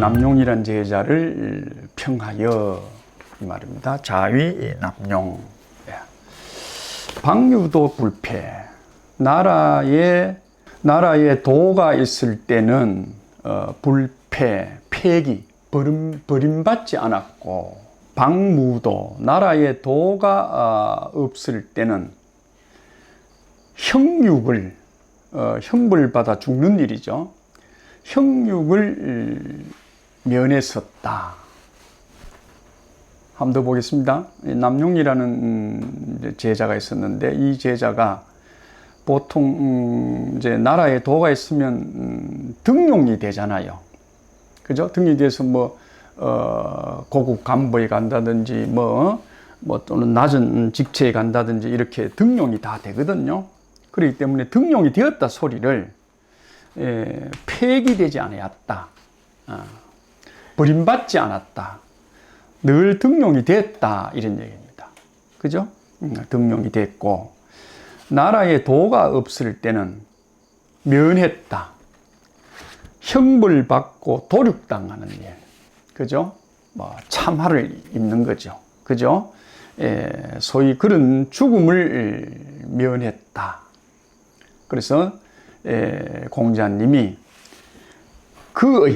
남용이란 제자를 평하여 이 말입니다. 자위 남용. 방유도 불패. 나라에 도가 있을 때는 불패, 폐기, 버림받지 않았고, 방무도, 나라에 도가 없을 때는 형육을 형벌받아 죽는 일이죠. 형육을 면했었다. 한번 더 보겠습니다. 남용이라는 제자가 있었는데, 이 제자가 보통 이제 나라에 도가 있으면 등용이 되잖아요. 그죠? 등이 돼서 고급 간부에 간다든지 또는 낮은 직책에 간다든지 이렇게 등용이 다 되거든요. 그렇기 때문에 등용이 되었다 소리를 폐기되지 않았다. 버림받지 않았다. 늘 등용이 됐다. 이런 얘기입니다. 그죠? 등용이 됐고, 나라에 도가 없을 때는 면했다. 형벌받고 도륙당하는 일. 그죠? 참화를 입는 거죠. 그죠? 소위 그런 죽음을 면했다. 그래서 공자님이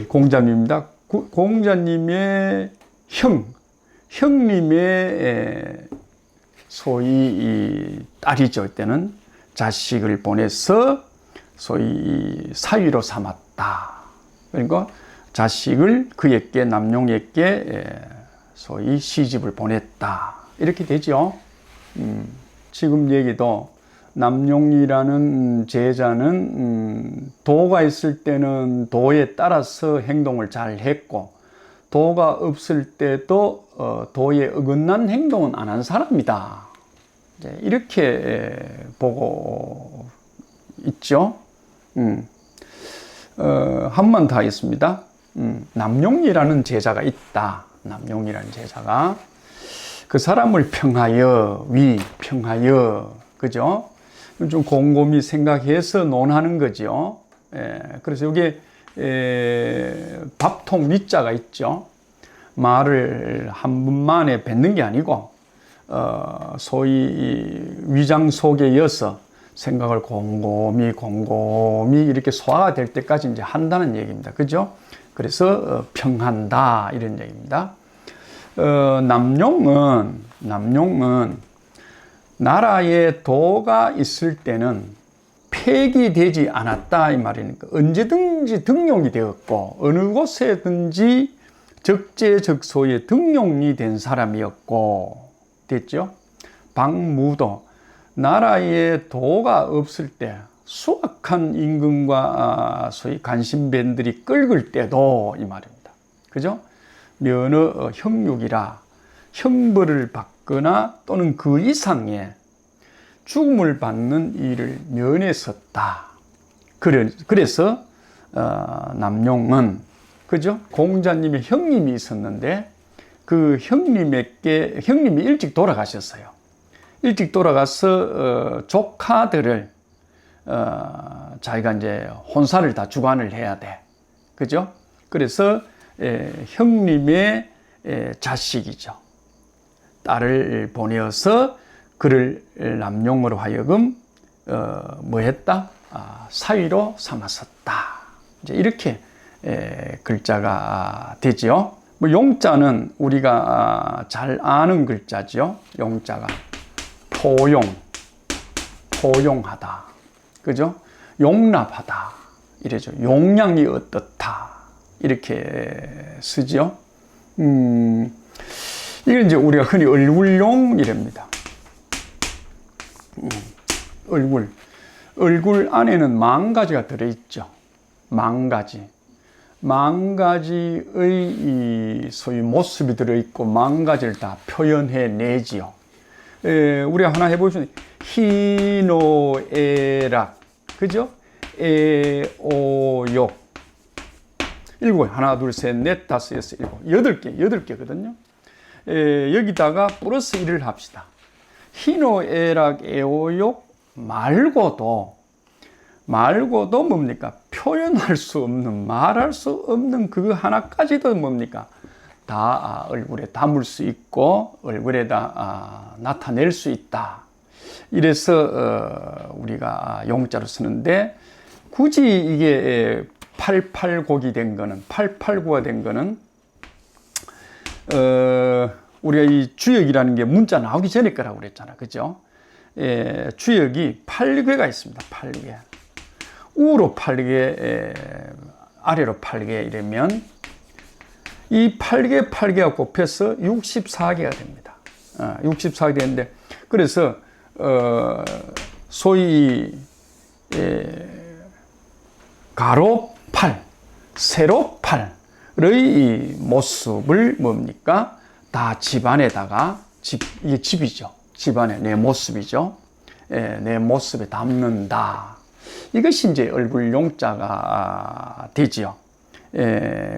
공자님입니다. 공자님의 형님의 소위 딸이죠. 이때는 자식을 보내서 소위 사위로 삼았다. 그러니까 자식을 그에게, 남용에게 소위 시집을 보냈다. 이렇게 되죠. 지금 얘기도 남용이라는 제자는 도가 있을 때는 도에 따라서 행동을 잘 했고, 도가 없을 때도 도에 어긋난 행동은 안 한 사람이다. 이렇게 보고 있죠. 한 번 더 하겠습니다. 남용이라는 제자가 있다. 남용이라는 제자가 그 사람을 평하여, 평하여, 그죠? 좀 곰곰이 생각해서 논하는 거죠. 그래서 여기에 밥통 위자가 있죠. 말을 한 번만에 뱉는 게 아니고 소위 위장 속에 이어서 생각을 곰곰이 이렇게 소화가 될 때까지 이제 한다는 얘기입니다. 그죠? 그래서 평한다 이런 얘기입니다. 남용은 나라에 도가 있을 때는 폐기되지 않았다 이 말이니까 언제든지 등용이 되었고, 어느 곳에든지 적재적소에 등용이 된 사람이었고, 됐죠? 방무도, 나라에 도가 없을 때 수악한 임금과 소위 간신배들이 끓을 때도 이 말입니다. 그죠? 면허 형육이라 형벌을 받거나 또는 그 이상의 죽음을 받는 일을 면했었다. 그래서 남용은, 그죠? 공자님의 형님이 있었는데 그 형님이 일찍 돌아가셨어요. 일찍 돌아가서 조카들을 자기가 이제 혼사를 다 주관을 해야 돼. 그죠? 그래서 형님의 자식이죠. 딸을 보내어서 그를 남용으로 하여금 사위로 삼았었다. 이제 이렇게 글자가 되지요. 용자는 우리가 잘 아는 글자죠. 용자가 포용하다. 그죠? 용납하다. 이래죠. 용량이 어떻다. 이렇게 쓰죠. 이건 이제 우리가 흔히 얼굴용 이랍니다. 얼굴 안에는 만가지가 들어있죠. 만가지의 소위 모습이 들어있고 만가지를 다 표현해 내지요. 우리가 하나 해보시면 희노애락, 그죠? 애오욕. 일곱, 하나, 둘, 셋, 넷, 다섯, 여섯, 일곱, 여덟 개거든요. 여기다가 플러스 1을 합시다. 희노애락, 애오욕 말고도 뭡니까? 표현할 수 없는, 말할 수 없는 그 하나까지도 뭡니까? 다 얼굴에 담을 수 있고 얼굴에다 나타낼 수 있다. 이래서 우리가 용자로 쓰는데, 굳이 이게 88곡이 된 거는, 889가 된 거는 우리가 이 주역이라는 게 문자 나오기 전에 거라고 그랬잖아, 그죠? 주역이 8궤가 있습니다. 8궤. 우로 8개, 아래로 8개 이러면 이 8개, 8개가 곱해서 64개가 됩니다. 64개 되는데, 그래서 소위 가로 8, 세로 8의 모습을 뭡니까? 다 집안에다가, 이게 집이죠. 집안에 내 모습이죠. 내 모습에 담는다. 이것이 이제 얼굴 용자가 되지요.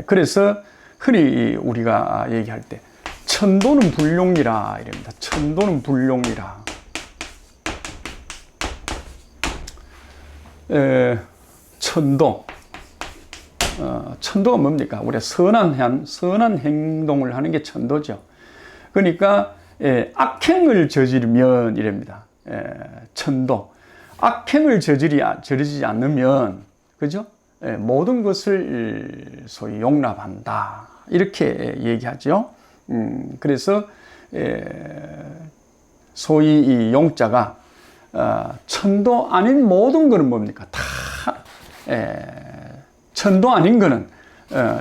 그래서 흔히 우리가 얘기할 때 천도는 불용이라 이럽니다. 천도는 불용이라. 천도. 천도가 뭡니까? 우리가 선한 행동을 하는 게 천도죠. 그러니까 악행을 저지르면 이랍니다. 천도. 악행을 저지르지 않으면, 그죠? 모든 것을 소위 용납한다. 이렇게 얘기하죠. 그래서 소위 이 용자가 천도 아닌 모든 것은 뭡니까? 다 천도 아닌 것은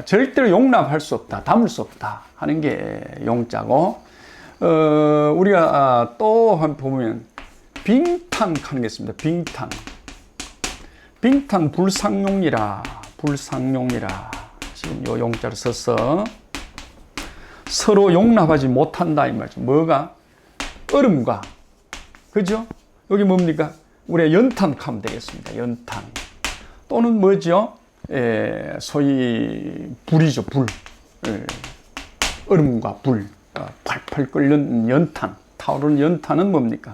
절대로 용납할 수 없다, 담을 수 없다 하는 게 용자고, 우리가 또 한 보면 빙탄 하는 게 있습니다. 빙탄 불상용이라. 지금 요 용자를 써서 서로 용납하지 못한다 이 말이죠. 뭐가? 얼음과, 그죠? 여기 뭡니까? 우리가 연탄 하면 되겠습니다. 연탄. 또는 뭐죠? 소위 불이죠. 불. 얼음과 불. 팔팔 끓는 연탄. 타오르는 연탄은 뭡니까?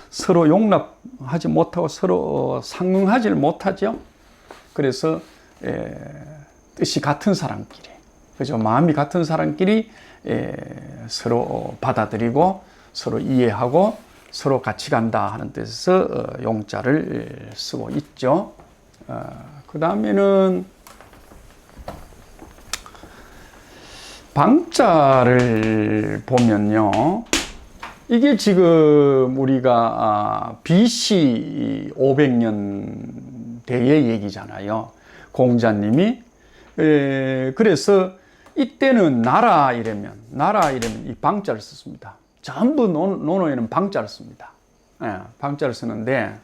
서로 용납하지 못하고 서로 상응하지를 못하죠. 그래서 뜻이 같은 사람끼리, 그죠? 마음이 같은 사람끼리 서로 받아들이고 서로 이해하고 서로 같이 간다 하는 뜻에서 용자를 쓰고 있죠. 그 다음에는 방자를 보면요, 이게 지금 우리가 BC 500년대의 얘기잖아요. 공자님이. 그래서 이때는 나라 이러면 이 방자를 썼습니다. 전부 논어에는 방자를 씁니다. 방자를 쓰는데,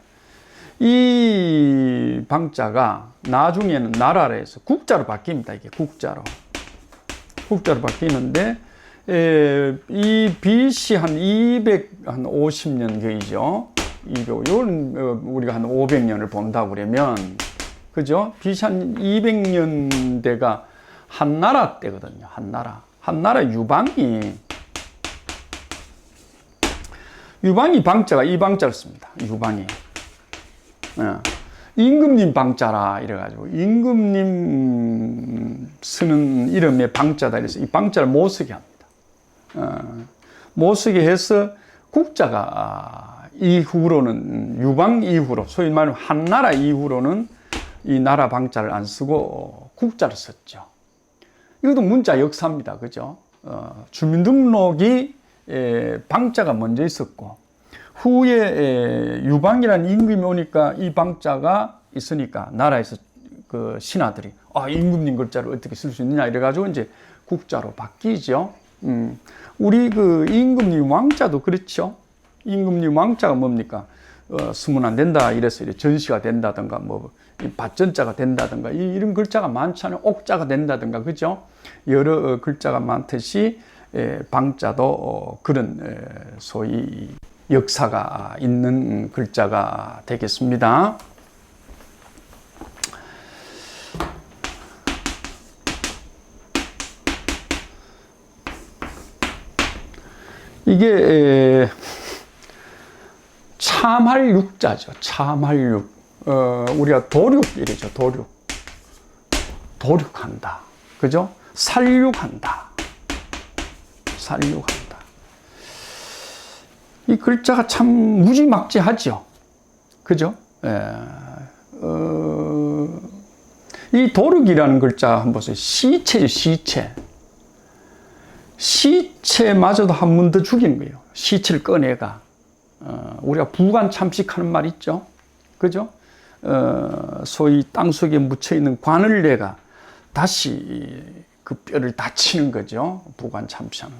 이 방자가 나중에는 나라로 해서 국자로 바뀝니다. 이게 국자로 바뀌는데, 이 BC 한 250년 경이죠. 우리가 한 500년을 본다고 그러면, 그죠? BC 한 200년대가 한나라 때거든요. 한나라 유방이 방자가 이 방자를 씁니다. 유방이. 임금님 방자라 이래가지고, 임금님 쓰는 이름의 방자다 이래서 이 방자를 못 쓰게 합니다. 못 쓰게 해서 국자가 이후로는, 유방 이후로, 소위 말하면 한나라 이후로는 이 나라 방자를 안 쓰고 국자를 썼죠. 이것도 문자 역사입니다. 그죠? 주민등록이 방자가 먼저 있었고, 후에 유방이라는 임금이 오니까 이 방자가 있으니까 나라에서 그 신하들이 임금님 글자를 어떻게 쓸 수 있느냐 이래가지고 이제 국자로 바뀌죠. 우리 그 임금님 왕자도 그렇죠. 임금님 왕자가 뭡니까? 쓰면 안 된다 이래서 전시가 된다든가, 뭐 밭전자가 된다든가, 이런 글자가 많잖아요. 옥자가 된다든가, 그죠? 여러 글자가 많듯이 방자도 그런 소위 역사가 있는 글자가 되겠습니다. 이게 참할 육자죠. 참할 육. 우리가 도륙 이러죠. 도륙. 도륙한다. 그죠? 살육한다. 살육한다. 이 글자가 참 무지막지하죠. 그죠? 이 도륙이라는 글자 한번 보세요. 시체죠, 시체. 시체마저도 한 번 더 죽인 거예요. 시체를 꺼내가. 우리가 부관 참식하는 말 있죠. 그죠? 소위 땅속에 묻혀있는 관을 내가 다시 그 뼈를 다치는 거죠. 부관 참식하는.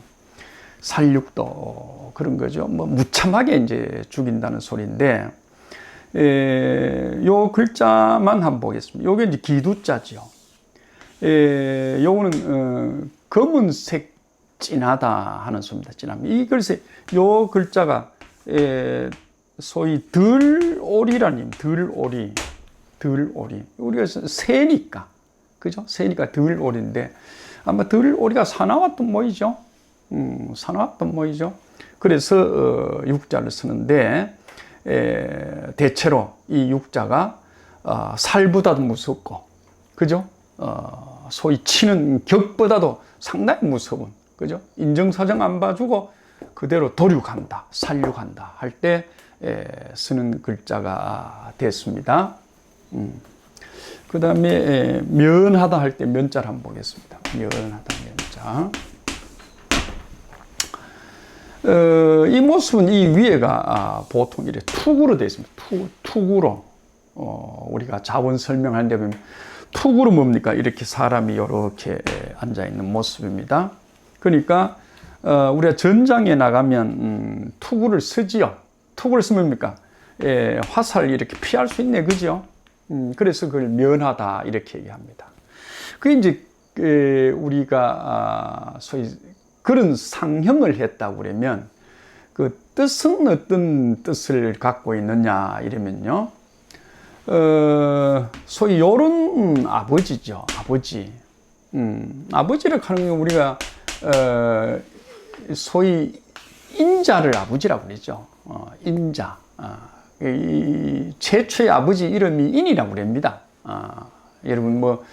살육도 그런 거죠. 뭐 무참하게 이제 죽인다는 소리인데, 요 글자만 한번 보겠습니다. 요게 이제 기두자죠. 요거는 검은색 진하다 하는 소리입니다. 진합니다. 이 글쎄, 요 글자가 소위 들오리라는 들오리. 우리가 새니까, 그죠? 새니까 들오리인데, 아마 들오리가 사나웠던 모이죠. 사나웠던 모이죠. 그래서 육자를 쓰는데, 대체로 이 육자가 살보다도 무섭고, 그죠? 소위 치는 격보다도 상당히 무서운, 그죠? 인정사정 안 봐주고 그대로 도륙한다, 살육한다 할 때 쓰는 글자가 됐습니다. 그 다음에 면하다 할 때 면자를 한번 보겠습니다. 면하다, 면자. 이 모습은 이 위에가 보통 이렇게 툭으로 되어 있습니다. 툭으로. 우리가 자원 설명할 때 보면 툭으로 뭡니까? 이렇게 사람이 이렇게 앉아 있는 모습입니다. 그러니까 우리가 전장에 나가면 투구를 쓰지요. 투구를 쓰면 뭡니까? 화살 이렇게 피할 수 있네, 그죠? 그래서 그걸 면하다 이렇게 얘기합니다. 그게 이제 우리가 소위 그런 상형을 했다고 그러면 그 뜻은 어떤 뜻을 갖고 있느냐 이러면요. 소위 요런 아버지죠. 아버지. 아버지를 하는 건 우리가 소위 인자를 아버지라고 그러죠. 인자. 이 최초의 아버지 이름이 인이라고 그럽니다. 여러분 뭐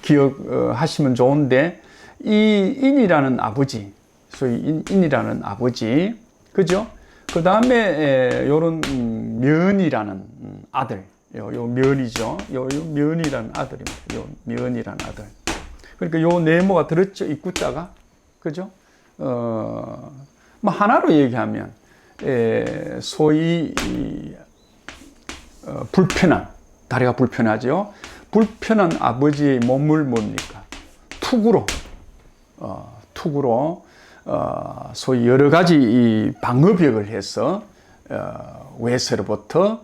기억하시면 좋은데 이 인이라는 아버지, 소위 인이라는 아버지, 그죠? 그 다음에 요런 면이라는 아들, 요 면이죠. 요 면이라는 아들입니다. 요 면이라는 아들. 그러니까 요 네모가 들었죠, 입구자가, 그죠? 뭐 하나로 얘기하면 소위 불편한, 다리가 불편하죠. 불편한 아버지의 몸을 뭡니까? 투구로 소위 여러 가지 이 방어벽을 해서 외세로부터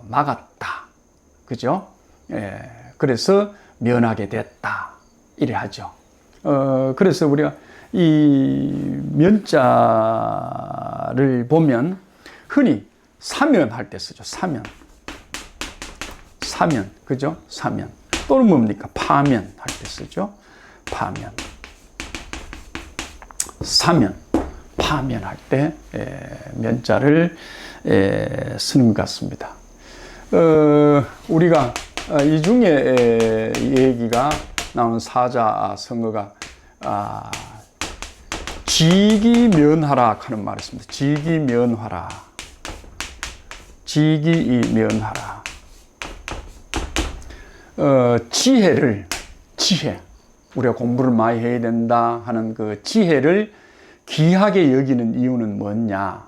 막았다. 그죠? 그래서 면하게 됐다. 이래 하죠. 그래서 우리가 이 면자를 보면 흔히 사면 할 때 쓰죠. 사면. 그죠? 사면. 또는 뭡니까? 파면 할 때 쓰죠. 파면. 사면, 파면할 때 면자를 쓰는 것 같습니다. 우리가 이 중에 얘기가 나오는 사자성어가 지기면하라 하는 말이 있습니다. 지기면하라. 지기면하라. 지혜. 우리가 공부를 많이 해야 된다 하는 그 지혜를 귀하게 여기는 이유는 뭐냐?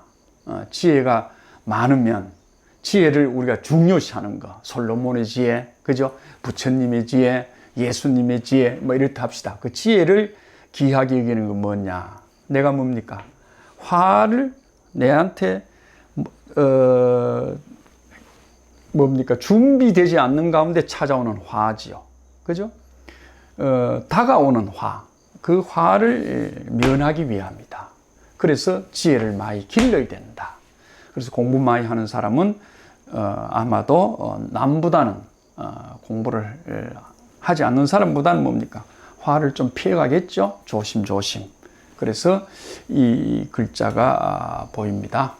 지혜가 많으면 지혜를 우리가 중요시하는 거. 솔로몬의 지혜, 그죠? 부처님의 지혜, 예수님의 지혜, 뭐 이렇다 합시다. 그 지혜를 귀하게 여기는 건 뭐냐? 내가 뭡니까? 화를 내한테 뭡니까? 준비되지 않는 가운데 찾아오는 화지요. 그죠? 다가오는 화, 그 화를 면하기 위함이다. 그래서 지혜를 많이 길러야 된다. 그래서 공부 많이 하는 사람은 아마도 남보다는 공부를 하지 않는 사람보다는 뭡니까? 화를 좀 피해가겠죠? 조심조심. 그래서 이 글자가 보입니다.